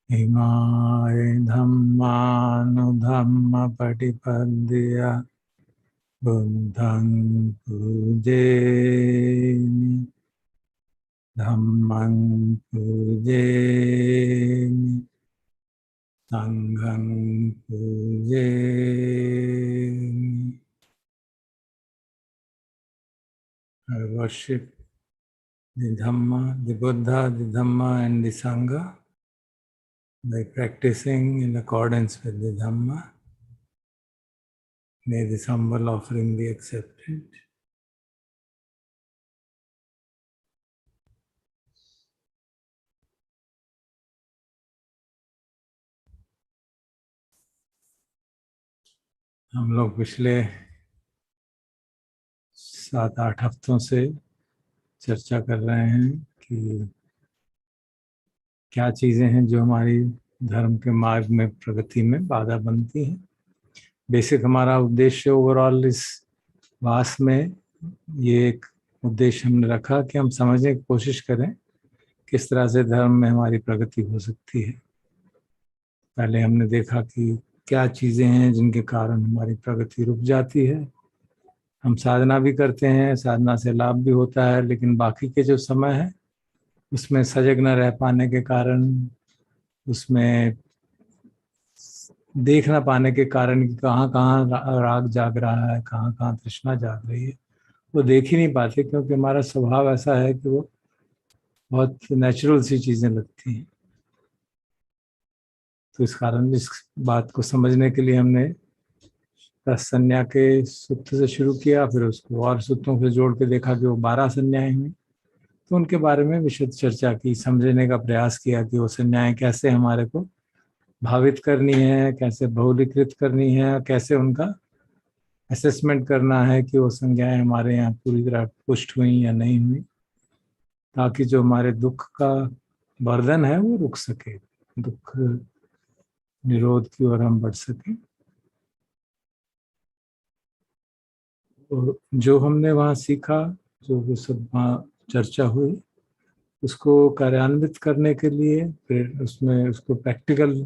EMI धम्मानुधम्मपटिपद्य बुद्धं पूजयामि धम्मं पूजयामि संघं पूजयामि। I worship the Dhamma, the Buddha, the Dhamma and the Sangha by practicing in accordance with the Dhamma. May this humble offering be accepted. हम लोग पिछले 7-8 हफ्तों से चर्चा कर रहे हैं कि क्या चीज़ें हैं जो हमारी धर्म के मार्ग में प्रगति में बाधा बनती हैं। बेसिक हमारा उद्देश्य ओवरऑल इस वास में ये एक उद्देश्य हमने रखा कि हम समझने की कोशिश करें किस तरह से धर्म में हमारी प्रगति हो सकती है। पहले हमने देखा कि क्या चीज़ें हैं जिनके कारण हमारी प्रगति रुक जाती है। हम साधना भी करते हैं, साधना से लाभ भी होता है, लेकिन बाकी के जो समय है उसमें सजग न रह पाने के कारण, उसमें देख ना पाने के कारण कि कहाँ कहाँ राग जाग रहा है, कहाँ कहाँ तृष्णा जाग रही है, वो देख ही नहीं पाते, क्योंकि हमारा स्वभाव ऐसा है कि वो बहुत नेचुरल सी चीज़ें लगती हैं। तो इस कारण इस बात को समझने के लिए हमने संज्ञा के सूत्र से शुरू किया, फिर उसको और सूत्रों से जोड़ के देखा कि वो 12 संज्ञाएं हुई। तो उनके बारे में विशद चर्चा की, समझने का प्रयास किया कि वो संज्ञाएं कैसे हमारे को भावित करनी है, कैसे बहुलीकृत करनी है, कैसे उनका असेसमेंट करना है कि वो संज्ञाएं हमारे यहाँ पूरी तरह पुष्ट हुई या नहीं हुई, ताकि जो हमारे दुख का बर्धन है वो रुक सके, दुख निरोध की ओर हम बढ़ सकें। तो जो हमने वहाँ सीखा, जो वो सब वहाँ चर्चा हुई, उसको कार्यान्वित करने के लिए, फिर उसमें उसको प्रैक्टिकल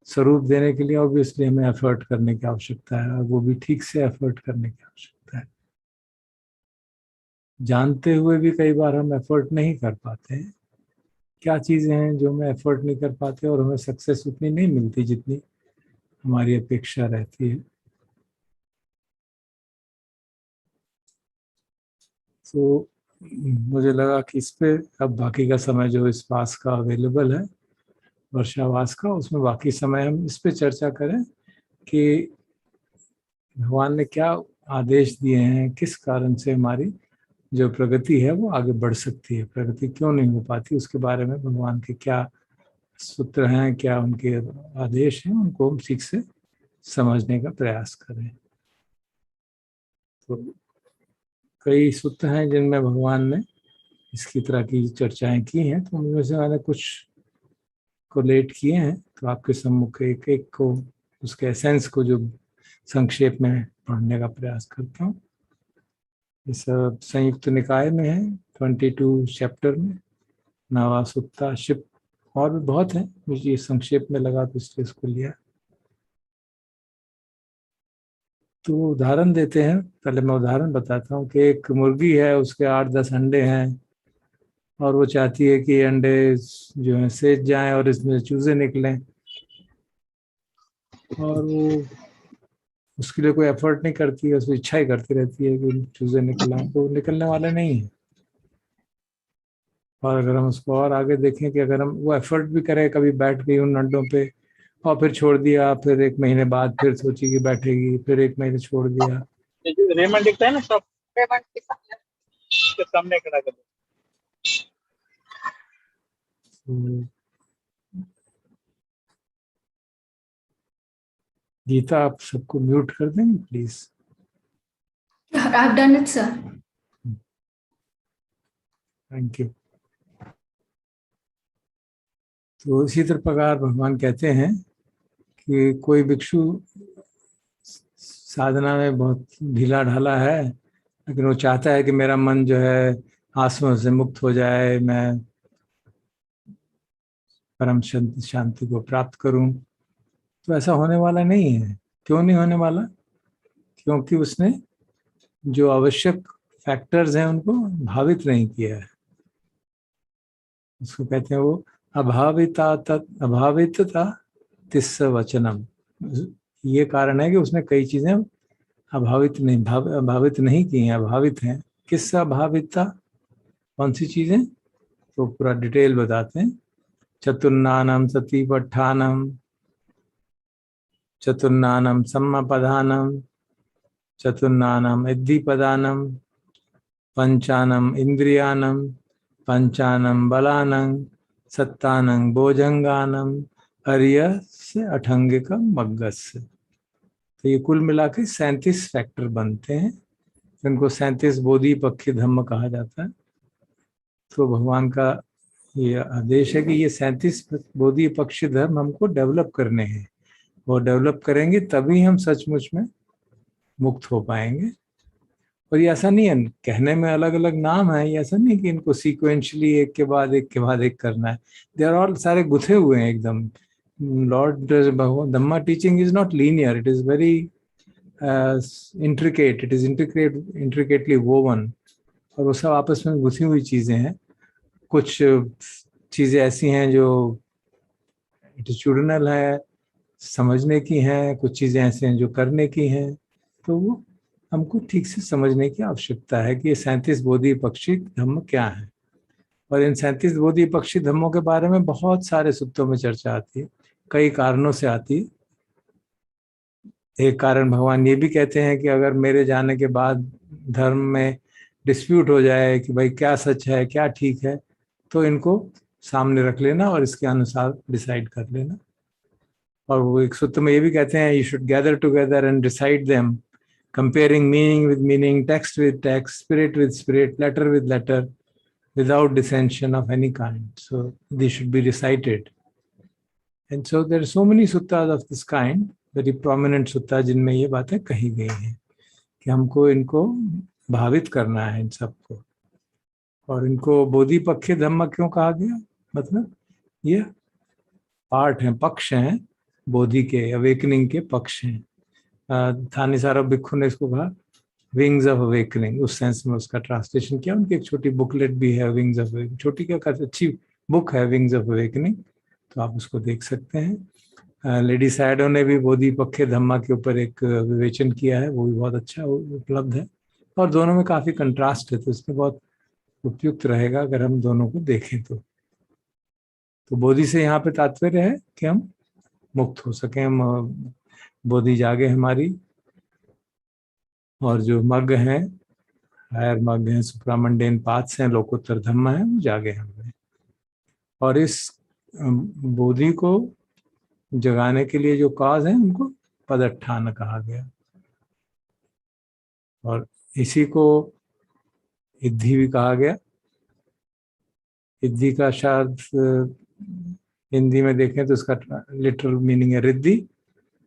स्वरूप देने के लिए ऑब्वियसली हमें एफर्ट करने की आवश्यकता है, और वो भी ठीक से एफर्ट करने की आवश्यकता है। जानते हुए भी कई बार हम एफर्ट नहीं कर पाते हैं। क्या चीज़ें हैं जो हम एफर्ट नहीं कर पाते और हमें सक्सेस उतनी नहीं मिलती जितनी हमारी अपेक्षा रहती है। तो मुझे लगा कि इस पे अब बाकी का समय जो इस पास का अवेलेबल है, वर्षावास का, उसमें बाकी समय हम इस पे चर्चा करें कि भगवान ने क्या आदेश दिए हैं, किस कारण से हमारी जो प्रगति है वो आगे बढ़ सकती है, प्रगति क्यों नहीं हो पाती, उसके बारे में भगवान के क्या सूत्र हैं, क्या उनके आदेश हैं, उनको हम ठीक से समझने का प्रयास करें। तो कई सूत्र हैं जिनमें भगवान ने इसकी तरह की चर्चाएं की हैं, तो उनमें से मैंने कुछ कोलेट किए हैं, तो आपके सम्मुख एक एक को उसके एसेंस को जो संक्षेप में पढ़ने का प्रयास करता हूँ। ये सब संयुक्त निकाय में है, 22 चैप्टर में, नवा सुत्ता शिप, और भी बहुत है, मुझे ये संक्षेप में लगा तो इसलिए इसको लिया। तो उदाहरण देते हैं, पहले मैं उदाहरण बताता हूँ कि एक मुर्गी है, उसके 8-10 अंडे हैं, और वो चाहती है कि अंडे जो है सेज जाएं और इसमें चूजे निकलें, और वो उसके लिए कोई एफर्ट नहीं करती है, उसकी इच्छा ही करती रहती है कि चूजे निकल आए, तो निकलने वाले नहीं है। और अगर हम उसको और आगे देखें कि अगर हम वो एफर्ट भी करें, कभी बैठ गई उन अंडों पे और फिर छोड़ दिया, फिर 1 महीने बाद फिर सोची कि बैठेगी, फिर 1 महीने छोड़ दिया। रेमंड दिखता है ना, सब रेमंड के सामने खड़ा कर दो। गीता, आप सबको म्यूट कर देंगे please. I've done it, sir. Thank you. तो इसी तरह प्रकार भगवान कहते हैं कि कोई भिक्षु साधना में बहुत ढीला ढाला है, लेकिन वो चाहता है कि मेरा मन जो है आसुओं से मुक्त हो जाए, मैं परम शांति को प्राप्त करूं, तो ऐसा होने वाला नहीं है। क्यों नहीं होने वाला? क्योंकि उसने जो आवश्यक फैक्टर्स हैं उनको भावित नहीं किया है। उसको कहते हैं वो अभावितता तिस्स वचनम। ये कारण है कि उसने कई चीजें अभावित नहीं की हैं, अभावित हैं। किससे अभावितता? कौन सी चीजें? तो पूरा डिटेल बताते हैं। चतुर्नानम सतीपट्ठानम, चतुर्नानम सम्मपदानम, चतुर्नानम इद्धिपदानम, पंचानम इंद्रियानम, पंचानम बलानम, सत्तानम भोजंगानम, अर्य से अठंगिक मग्गस। तो ये कुल मिला के 37 फैक्टर बनते हैं, इनको 37 बोधि पक्षी धम्म कहा जाता है। तो भगवान का ये आदेश है कि ये 37 बोधि पक्षी धर्म हमको डेवलप करने हैं। वो डेवलप करेंगे तभी हम सचमुच में मुक्त हो पाएंगे। और ये ऐसा नहीं है, कहने में अलग अलग नाम है, ये ऐसा नहीं कि इनको सीक्वेंशली एक के बाद एक करना है। दे आर ऑल सारे गुथे हुए हैं एकदम। Lord Dhamma teaching is not linear, it is very intricate, it is intricately woven. और वो सब आपस में गुथी हुई चीजें हैं। कुछ चीजें ऐसी हैं जो एटिट्यूडनल है, समझने की हैं, कुछ चीजें ऐसी हैं जो करने की हैं। तो वो हमको ठीक से समझने की आवश्यकता है कि ये 37 बोधि पक्षी धम्म क्या है। और इन 37 बोधि पक्षी धम्मों के बारे में बहुत सारे सूत्रों में चर्चा आती है, कई कारणों से आती है। एक कारण भगवान ये भी कहते हैं कि अगर मेरे जाने के बाद धर्म में डिस्प्यूट हो जाए कि भाई क्या सच है क्या ठीक है, तो इनको सामने रख लेना और इसके अनुसार डिसाइड कर लेना। और वो एक सूत्र में ये भी कहते हैं, you should gather together and decide them, comparing meaning with meaning, text with text, spirit with spirit, letter with letter, without dissension of any kind. So they should be recited. And so there are so many suttas of this kind, very prominent sutta जिनमें ये बातें कही गई हैं कि हमको इनको भावित करना है इन सबको। और इनको बोधि पक्षी धम्म क्यों कहा गया? मतलब ये पार्ट हैं, पक्ष हैं, बोधि के, अवेकनिंग के पक्ष हैं। थानीसारा भिक्खु ने इसको कहा विंग्स ऑफ अवेकनिंग, उस सेंस में उसका ट्रांसलेशन किया। उनकी एक छोटी बुकलेट भी है, विंग्स ऑफ अवेकनिंग, छोटी क्या अच्छी बुक है, विंग्स ऑफ अवेकनिंग, तो आप उसको देख सकते हैं। लेडी सैडो ने भी बोधि पक्षी धम्मा के ऊपर एक विवेचन किया है, वो भी बहुत अच्छा उपलब्ध है। और दोनों में काफी कंट्रास्ट है, तो इसमें बहुत उपयुक्त रहेगा अगर हम दोनों को देखें तो बोधि से यहाँ पे तात्पर्य है कि हम मुक्त हो सकें, हम बोधि जागे हमारी। और जो मग हैं, हायर मग हैं, सुप्रामंडेन पाथ्स हैं, लोकोत्तर धम्म है, वो जागे हमें। और इस बोधि को जगाने के लिए जो काज है उनको पदट्ठान कहा गया। और इसी को इद्धि भी कहा गया। इद्धि का शायद हिंदी में देखें तो उसका लिटरल मीनिंग है रिद्धि,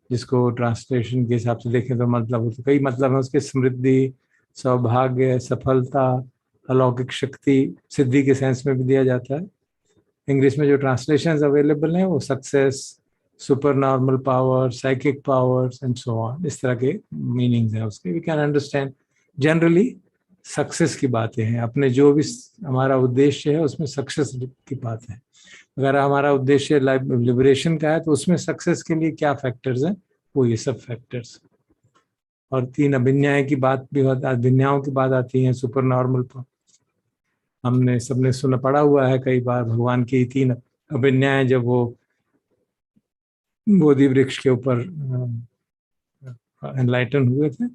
जिसको ट्रांसलेशन के हिसाब से देखें तो मतलब तो कई मतलब है उसके, समृद्धि, सौभाग्य, सफलता, अलौकिक शक्ति, सिद्धि के सेंस में भी दिया जाता है। इंग्लिश में जो ट्रांसलेशंस अवेलेबल हैं वो success, super normal power, psychic powers and so on, इस तरह के मीनिंग्स हैं उसके। We can understand generally success की बातें हैं, अपने जो भी हमारा उद्देश्य है उसमें सक्सेस की बात है। अगर हमारा उद्देश्य लिबरेशन का है तो उसमें सक्सेस के लिए क्या फैक्टर्स हैं, वो ये सब फैक्टर्स। और 3 अभिन्याय की बात भी होता है, अभिन्यायों की बात आती है। सुपर नॉर्मल हमने सबने सुना पढ़ा हुआ है कई बार, भगवान की 3 अभिन्याय जब वो बोधि वृक्ष के ऊपर एनलाइटन हुए थे।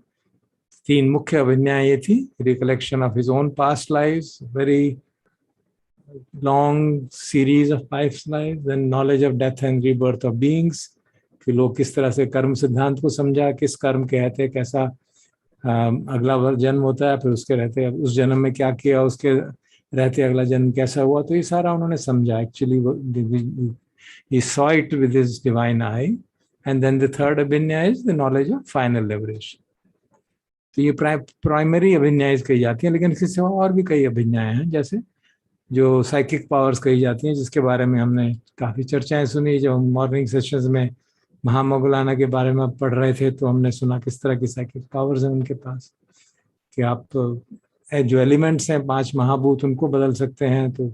3 मुख्य अभिन्याय ये थी, recollection of his own past lives, very long series of past lives, then knowledge of death and rebirth of beings, कि लोग किस तरह से कर्म सिद्धांत को समझा, किस कर्म के रहते कैसा अगला जन्म होता है, फिर उसके रहते उस जन्म में क्या किया, उसके रहते अगला जन्म कैसा हुआ, तो ये सारा उन्होंने समझा। Actually he saw it with his divine eye. And then the third अभिन्याय is the knowledge of final liberation. तो ये प्राइमरी अभिन्याय कही जाती है, लेकिन इसके सिवा और भी कई अभिन्याय हैं, जैसे जो साइकिक पावर्स कही जाती हैं, जिसके बारे में हमने काफ़ी चर्चाएं सुनी। जब हम मॉर्निंग सेशंस में महामौगलाना के बारे में पढ़ रहे थे तो हमने सुना किस तरह की साइकिक पावर्स हैं उनके पास, कि आप जो एलिमेंट्स हैं 5 महाभूत उनको बदल सकते हैं। तो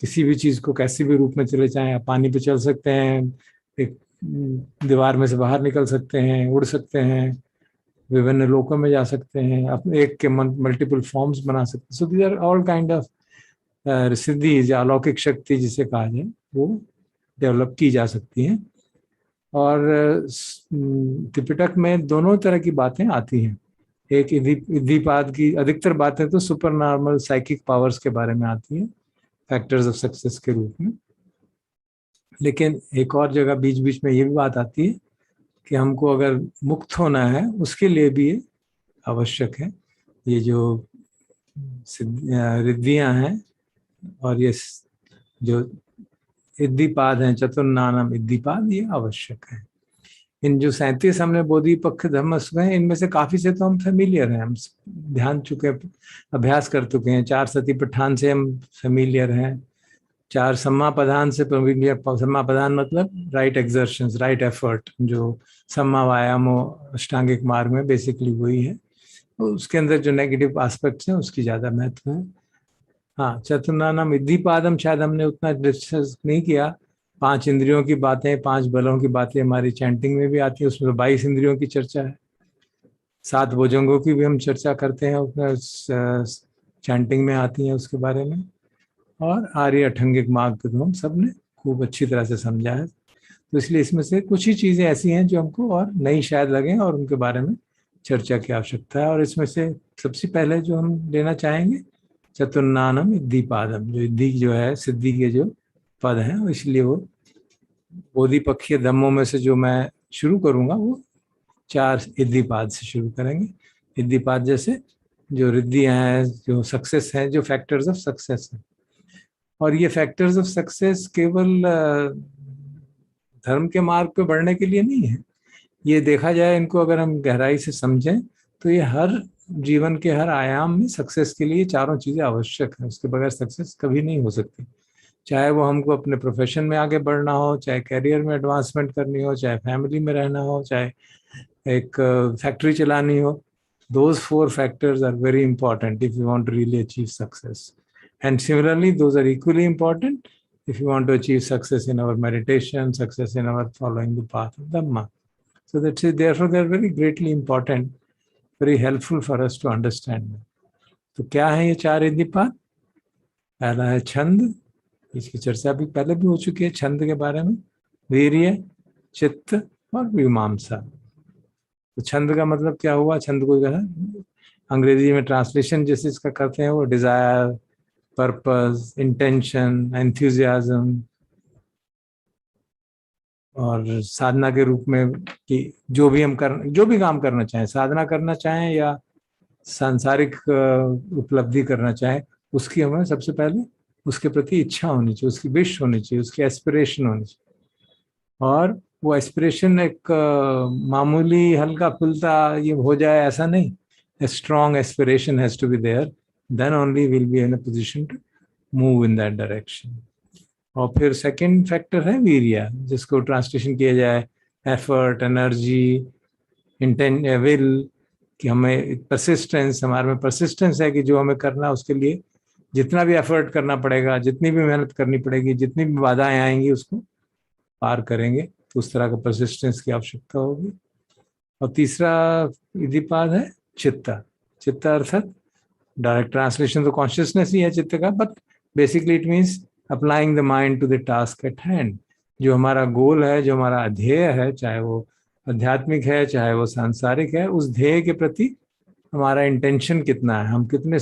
किसी भी चीज़ को कैसी भी रूप में चले जाएं, आप पानी पे चल सकते हैं, एक दीवार में से बाहर निकल सकते हैं, उड़ सकते हैं, विभिन्न लोकों में जा सकते हैं, अपने एक के मल्टीपल फॉर्म्स बना सकते हैं। So these are all kind of siddhi या अलौकिक शक्ति जिसे कहा जाए, वो डेवलप की जा सकती है। और त्रिपिटक में दोनों तरह की बातें आती हैं। एक इद्धिपाद की अधिकतर बातें तो सुपर नॉर्मल साइकिक पावर्स के बारे में आती हैं, फैक्टर्स ऑफ सक्सेस के रूप में। लेकिन एक और जगह बीच बीच में ये भी बात आती है कि हमको अगर मुक्त होना है उसके लिए भी ये आवश्यक है। ये जो रिद्धियां हैं और ये जो इद्धिपाद हैं, चतुर्नाम इद्धिपाद, ये आवश्यक है। इन जो 37 हमने बोधिपक्ष धम्म हैं, इनमें से काफी से तो हम फेमिलियर हैं, हम ध्यान चुके, अभ्यास कर चुके हैं। 4 सतिपट्ठान से हम फेमिलियर हैं, 4 सम्मापदान से फेमिलियर। सम्मापदान मतलब राइट एक्सर्शंस, राइट एफर्ट, जो सम्मा वायामो अष्टांगिक मार्ग में बेसिकली वही है। तो उसके अंदर जो नेगेटिव एस्पेक्ट्स हैं उसकी ज्यादा महत्व है। हाँ, चतुर्नाम इद्धिपादम शायद हमने उतना डिस्कस नहीं किया। 5 इंद्रियों की बातें, 5 बलों की बातें हमारी चैंटिंग में भी आती है, उसमें 22 इंद्रियों की चर्चा है। 7 भुजंगों की भी हम चर्चा करते हैं, उसमें चैंटिंग में आती हैं उसके बारे में। और आर्य अठंगिक मार्ग को तो हम सब ने खूब अच्छी तरह से समझा है। तो इसलिए इसमें से कुछ ही चीज़ें ऐसी हैं जो हमको और नई शायद लगें और उनके बारे में चर्चा की आवश्यकता है। और इसमें से सबसे पहले जो हम लेना चाहेंगे, चतुर्नाम इद्धिपादम, जो इद्धि जो है सिद्धि के जो पद हैं, इसलिए वो बोधिपक्षीय धम्मों में से जो मैं शुरू करूंगा वो 4 इद्धिपाद से शुरू करेंगे। इद्धिपाद जैसे जो रिद्धियां हैं, जो सक्सेस है, जो फैक्टर्स ऑफ सक्सेस है। और ये फैक्टर्स ऑफ सक्सेस केवल धर्म के मार्ग पे बढ़ने के लिए नहीं है। ये देखा जाए, इनको अगर हम गहराई से समझें तो ये हर जीवन के हर आयाम में सक्सेस के लिए चारों चीजें आवश्यक है। उसके बगैर सक्सेस कभी नहीं हो सकती। चाहे वो हमको अपने प्रोफेशन में आगे बढ़ना हो, चाहे करियर में एडवांसमेंट करनी हो, चाहे फैमिली में रहना हो, चाहे एक फैक्ट्री चलानी हो, those 4 factors are very important if you want to really achieve success. And similarly, those are equally important if you want to achieve success in our meditation, success in our following the path of Dhamma. So that's it. Therefore, they are very greatly important, very helpful for us to understand. तो क्या है ये 4 इद्धिपाद? पहला है छंद, इसकी चर्चा भी पहले भी हो चुकी है छंद के बारे में। वीर्य, चित्त और मीमांसा। तो छंद का मतलब क्या हुआ? छंद को अंग्रेजी में ट्रांसलेशन जैसे इसका करते हैं वो डिजायर, पर्पस, इंटेंशन, एंथुजियाज्म, और साधना के रूप में कि जो भी काम करना चाहें, साधना करना चाहें या सांसारिक उपलब्धि करना चाहें, उसकी हमें सबसे पहले उसके प्रति इच्छा होनी चाहिए, उसकी विश होनी चाहिए, उसकी एस्पिरेशन होनी चाहिए। और वो एस्पिरेशन एक मामूली हल्का फुल्का ये हो जाए ऐसा नहीं। A strong aspiration has to be there, then only we'll be in a position to move in that direction. और फिर सेकंड फैक्टर है वीर्य, जिसको ट्रांसलेशन किया जाए एफर्ट, एनर्जी, इंटेंट, विल, कि हमें परसिस्टेंस, हमारे में परसिस्टेंस है कि जो हमें करना है उसके लिए जितना भी एफर्ट करना पड़ेगा, जितनी भी मेहनत करनी पड़ेगी, जितनी भी बाधाएं आएंगी उसको पार करेंगे। तो उस तरह का परसिस्टेंस की आवश्यकता होगी। और तीसरा इद्धिपाद है चित्ता। चित्ता अर्थात डायरेक्ट ट्रांसलेशन तो कॉन्शियसनेस ही है चित्त का, but basically it means applying the mind to the task at hand. जो हमारा गोल है, जो हमारा ध्येय है, चाहे वो आध्यात्मिक है चाहे वो सांसारिक है, उस ध्येय के प्रति हमारा इंटेंशन कितना है, हम कितने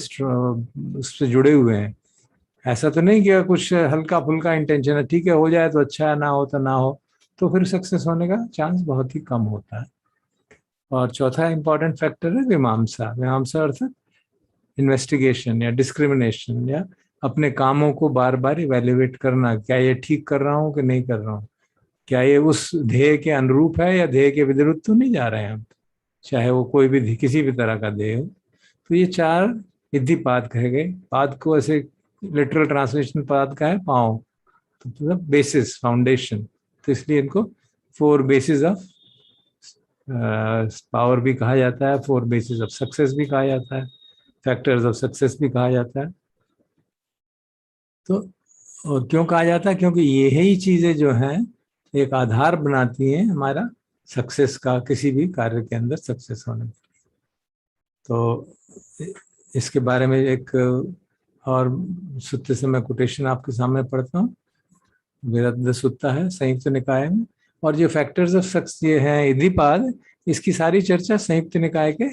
उससे जुड़े हुए हैं। ऐसा तो नहीं कि कुछ हल्का फुल्का इंटेंशन है, ठीक है हो जाए तो अच्छा है, ना हो तो ना हो, तो फिर सक्सेस होने का चांस बहुत ही कम होता है। और चौथा इंपॉर्टेंट फैक्टर है मीमांसा। मीमांसा अर्थात इन्वेस्टिगेशन या डिस्क्रिमिनेशन, या अपने कामों को बार बार इवेल्युएट करना, क्या ये ठीक कर रहा हूँ कि नहीं कर रहा हूँ, क्या ये उस ध्येय के अनुरूप है या ध्येय के विरुद्ध तो नहीं जा रहे हैं हम, चाहे वो कोई भी किसी भी तरह का ध्येय हो। तो ये 4 इद्धिपाद कहे गए। पाद को ऐसे लिटरल ट्रांसलेशन पद का है पाँव, तो मतलब बेसिस, फाउंडेशन, तो इसलिए इनको 4 बेसिस ऑफ पावर भी कहा जाता है, 4 बेसिस ऑफ सक्सेस भी कहा जाता है, फैक्टर्स ऑफ सक्सेस भी कहा जाता है। तो और क्यों कहा जाता है? क्योंकि यही चीजें जो हैं एक आधार बनाती हैं हमारा सक्सेस का, किसी भी कार्य के अंदर सक्सेस होने में। तो इसके बारे में एक और सूत्र से मैं कोटेशन आपके सामने पढ़ता हूँ। विरद्ध सूत्र है संयुक्त निकाय में, और जो फैक्टर्स ऑफ सक्सेस ये हैं इद्धिपाद, इसकी सारी चर्चा संयुक्त निकाय के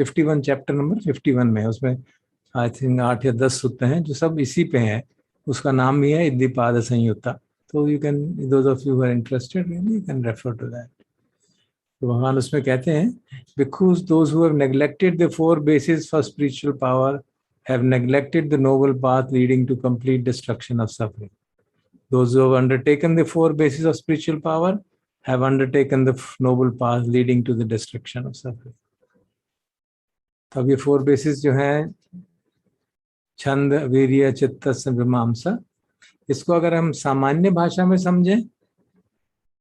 51 चैप्टर नंबर 51 में, उसमें आई थिंक 8 या 10 सूत्र हैं जो सब इसी पे हैं। उसका नाम भी है इद्धिपाद संयुक्ता। तो you can, those of you are interested, you can refer to that. तो भगवान उसमें कहते हैं, because those who have neglected the 4 basis for spiritual power have neglected the noble path leading to complete destruction of suffering. Those who have undertaken the 4 bases of spiritual power have undertaken the noble path leading to the destruction of suffering. अब ये 4 bases जो हैं, छंद, वीर्य, चित्त, विमर्शा, इसको अगर हम सामान्य भाषा में समझें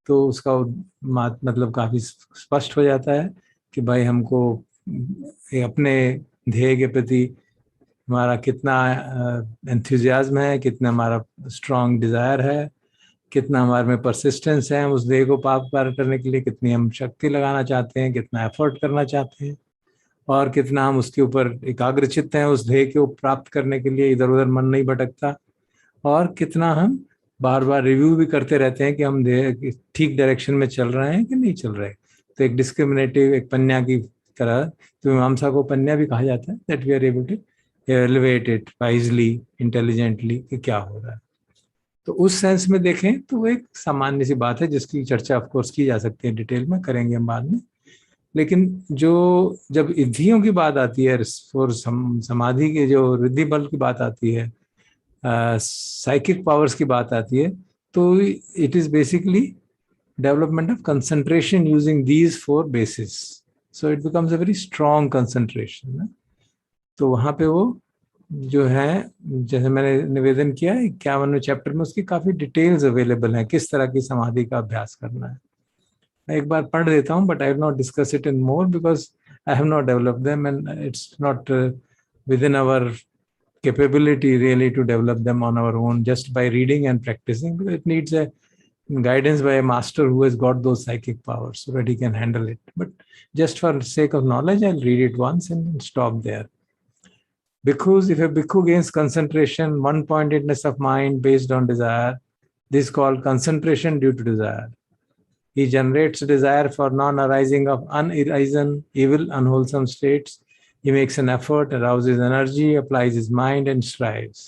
तो उसका मतलब काफी स्पष्ट हो जाता है कि भाई हमको अपने ध्येय के प्रति हमारा कितना एंथुजियाज्म है, कितना हमारा स्ट्रांग डिजायर है, कितना हमारे में परसिस्टेंस है, उस ध्येय को पार करने के लिए कितनी हम शक्ति लगाना चाहते हैं, कितना एफर्ट करना चाहते हैं, और कितना हम उसके ऊपर एकाग्रचित्त हैं उस ध्येय को प्राप्त करने के लिए, इधर उधर मन नहीं भटकता, और कितना हम बार बार रिव्यू भी करते रहते हैं कि हम ठीक डायरेक्शन में चल रहे हैं कि नहीं चल रहे। तो एक डिस्क्रिमिनेटिव, एक पन्या की तरह, तो मीमांसा को पन्या भी कहा जाता है, that we are able to elevate it wisely, intelligently, कि क्या हो रहा है। तो उस सेंस में देखें तो वो एक सामान्य सी बात है जिसकी चर्चा ऑफ कोर्स की जा सकती है, डिटेल में करेंगे हम बाद में। लेकिन जो जब रिद्धियों की बात आती है, और समाधि के जो रिद्धि बल की बात आती है, साइकिक पावर्स की बात आती है, तो it is basically development of concentration using these 4 basis, so it becomes a very strong concentration. तो वहां पे वो जो है, जैसे मैंने निवेदन किया 51वें चैप्टर में, उसकी काफी डिटेल्स अवेलेबल हैं किस तरह की समाधि का अभ्यास करना है। मैं एक बार पढ़ देता हूँ, but I will not discuss it in more because I have not developed them and it's not within our capability really to develop them on our own just by reading and practicing. It needs a guidance by a master who has got those psychic powers so that he can handle it. But just for sake of knowledge, I'll read it once and stop there. Bhikkhus, if a bhikkhu gains concentration, one-pointedness of mind based on desire, this is called concentration due to desire. He generates desire for non-arising of unarisen, evil, unwholesome states. He makes an effort, arouses energy, applies his mind, and strives.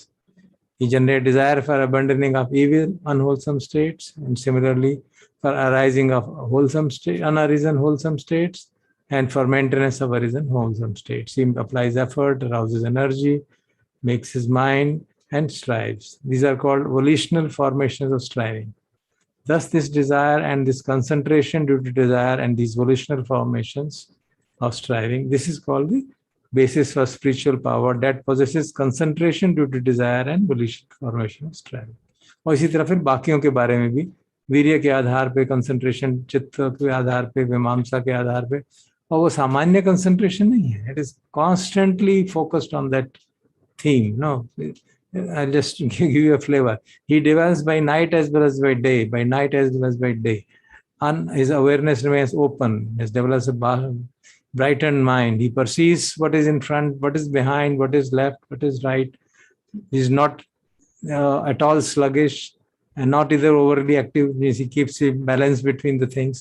He generates desire for abandoning of evil, unwholesome states, and similarly for arising of wholesome unarisen, wholesome states, and for maintenance of arisen, wholesome states. He applies effort, arouses energy, makes his mind, and strives. These are called volitional formations of striving. Thus, this desire and this concentration due to desire and these volitional formations of striving, this is called the basis for spiritual power that possesses concentration due to desire and volitional formation of striving. और इसी तरह फिर बाकियों के बारे में भी, वीर्य के आधार पे कंसंट्रेशन, चित्त के आधार पे, विमर्शा के आधार पे, और वो सामान्य कंसंट्रेशन नहीं है, it is constantly focused on that theme. No, I'll just give you a flavor. He develops by night as well as by day, by night as well as by day. And his awareness remains open. He develops a brightened mind. He perceives what is in front, what is behind, what is left, what is right. He is not at all sluggish and not either overly active. He keeps a balance between the things.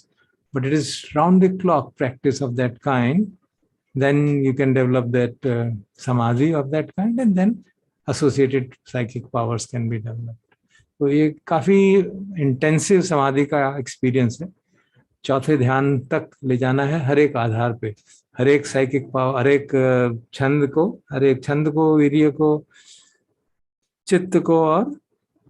But it is round the clock practice of that kind. Then you can develop that samadhi of that kind, and then associated psychic powers can be developed. तो ये काफी intensive समाधि का experience है. चौथे ध्यान तक ले जाना है हर एक आधार पे, हर एक साइकिक पावर, हर एक छंद को, वीर्य को, चित्त को और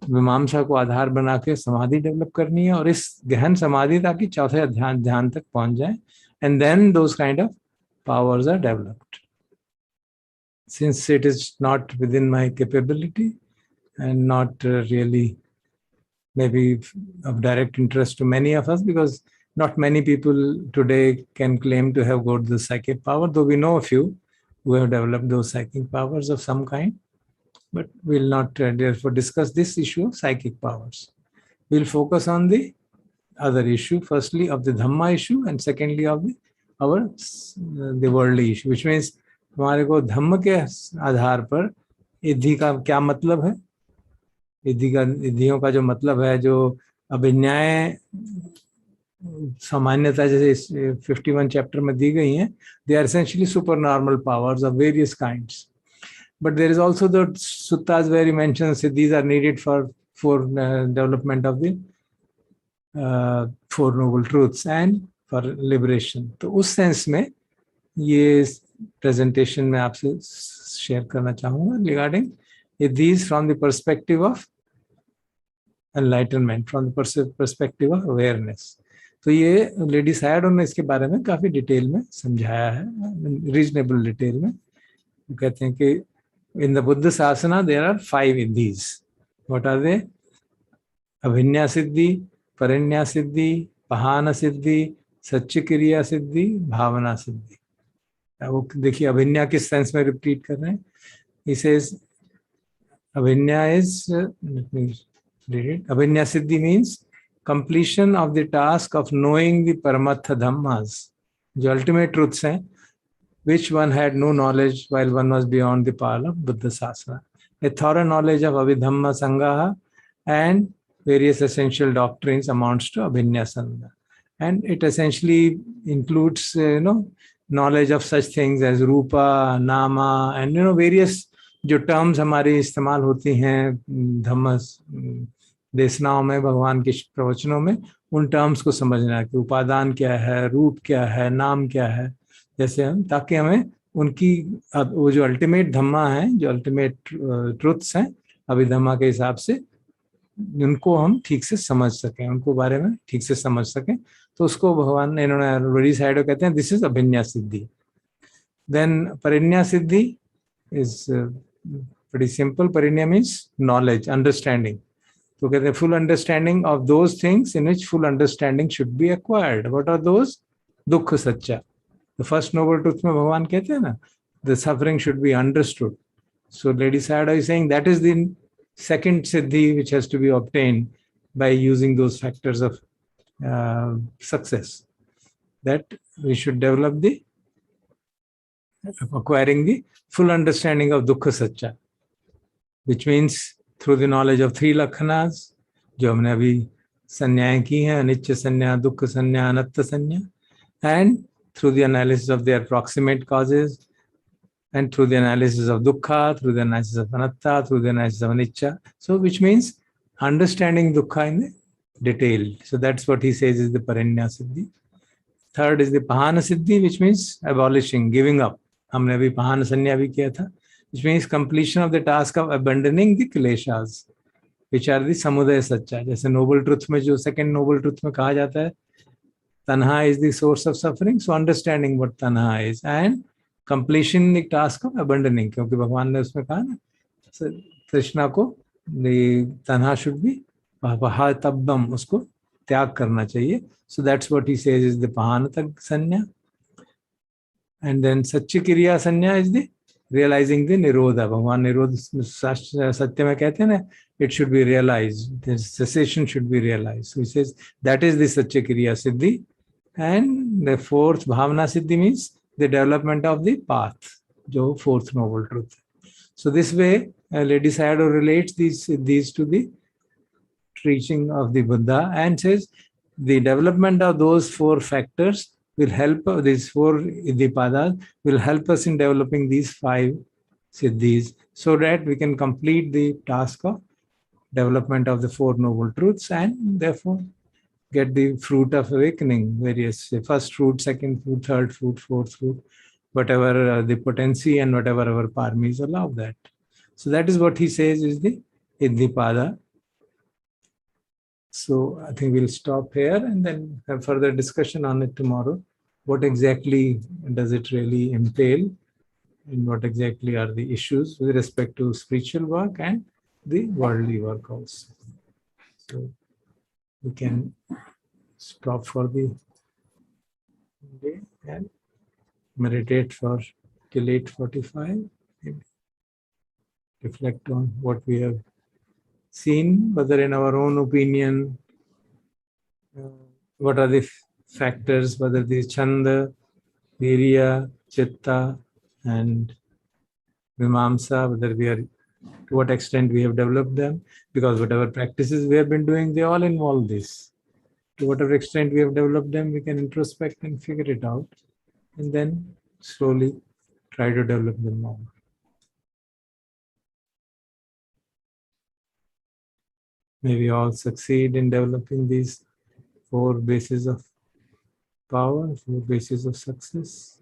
मीमांसा को आधार बना के समाधि डेवलप करनी है, और इस गहन समाधि ताकि चौथे ध्यान तक पहुंच जाए, and then those kind of powers are developed. Since it is not within my capability, and not really maybe of direct interest to many of us, because not many people today can claim to have got the psychic power, though we know a few who have developed those psychic powers of some kind. But we'll not therefore discuss this issue of psychic powers. We'll focus on the other issue, firstly of the Dhamma issue, and secondly of the worldly issue, which means हमारे को धम्म के आधार पर इद्धि का क्या मतलब है, इद्धियों का जो मतलब है, जो अभिन्याय सामान्यता जैसे 51 चैप्टर में दी गई हैं, they are essentially supernormal powers of various kinds. But there is also the suttas where he mentions that these are needed for development of the Four Noble Truths and for liberation. तो उस sense में ये presentation में आपसे share करना चाहूँगा regarding these from the perspective of enlightenment, from the perspective of awareness. तो ये लेडी सायड ने इसके बारे में काफ़ी डिटेल में समझाया है, रीजनेबल डिटेल में. वो कहते हैं कि in the Buddha Sasana there are 5 इद्धीज. What are they? अभिन्या सिद्धि, परिन्या सिद्धि, पहान सिद्धि, सच्ची क्रिया सिद्धि, भावना सिद्धि. वो देखिए अभिन्या किस सेंस में रिपीट कर रहे हैं. He says अभिन्या is, let me read it. अभिन्या Siddhi means completion of the task of knowing the Paramatha Dhammas, जो ultimate truths हैं, which one had no knowledge while one was beyond the pale of Buddha Sasana. A thorough knowledge of Abhidhamma Sangaha and various essential doctrines amounts to Abhinya Sangha. And it essentially includes, knowledge of such things as Rupa, Nama, and, various जो terms हमारी इस्तेमाल होती हैं धम्म देशनाओं में, भगवान के प्रवचनों में, उन टर्म्स को समझना कि उपादान क्या है, रूप क्या है, नाम क्या है, जैसे हम, ताकि हमें उनकी वो जो अल्टीमेट धम्मा है, जो अल्टीमेट ट्रुथ्स हैं अभिधम्मा के हिसाब से, उनको हम ठीक से समझ सकें, उनको बारे में ठीक से समझ सकें. तो उसको भगवान ने, इन्होंने बड़ी साइड में कहते हैं this is abhinya siddhi. Then parinya siddhi is pretty simple. Parinya means knowledge, understanding. So कहते हैं full understanding of those things in which full understanding should be acquired. What are those? दुख सच्चा. The first noble truth में भगवान कहते हैं ना, the suffering should be understood. So Lady Sayadaw is saying that is the second siddhi which has to be obtained by using those factors of success. That we should develop the acquiring the full understanding of dukkha satcha, which means through the knowledge of three lakshanas, जो हमने अभी संज्ञाएं की हैं, अनिच्च संज्ञा, दुख संज्ञा, अनत्त संज्ञा, and through the analysis of their proximate causes, and through the analysis of dukkha, through the analysis of anatta, through the analysis of anicca. So which means understanding dukkha in the detail. So that's what he says is the parinya siddhi. Third is the pahana siddhi, which means abolishing, giving up. हमने अभी पहान संज्ञा भी किया था, which means completion of the task of abandoning the kleshas, which are the samudaya satcha. जैसे noble truth में जो second noble truth में कहा जाता है, tanha is the source of suffering, so understanding what tanha is and completion the task of abandoning, क्योंकि भगवान ने उसमें कहा ना, कृष्णा को the tanha should be pahatabbam, उसको त्याग करना चाहिए. So that's what he says is the pahanata sanya. And then Satchi Kriya Sanya is the realizing the Nirodha. Bhagavan Nirodha Satya mein kehte hain na, it should be realized. The cessation should be realized. So he says that is the Satchi Kriya Siddhi. And the fourth Bhavana Siddhi means the development of the path, jo fourth noble truth. So this way, Lady Sayadaw relates these to the teaching of the Buddha and says the development of those four factors will help, these four Iddhipadas will help us in developing these five siddhis, so that we can complete the task of development of the four noble truths and therefore get the fruit of awakening, various first fruit, second fruit, third fruit, fourth fruit, whatever the potency and whatever our paramis allow that. So that is what he says is the Iddhipada. So I think we'll stop here and then have further discussion on it tomorrow. What exactly does it really entail and what exactly are the issues with respect to spiritual work and the worldly work also. So we can stop for the day and meditate for till 8:45. Maybe reflect on what we have seen, whether in our own opinion, what are the factors, whether the chanda, virya, chitta, and vimamsa, whether we are, to what extent we have developed them, because whatever practices we have been doing, they all involve this. To whatever extent we have developed them, we can introspect and figure it out, and then slowly try to develop them more. May we all succeed in developing these 4 bases of power, 4 bases of success.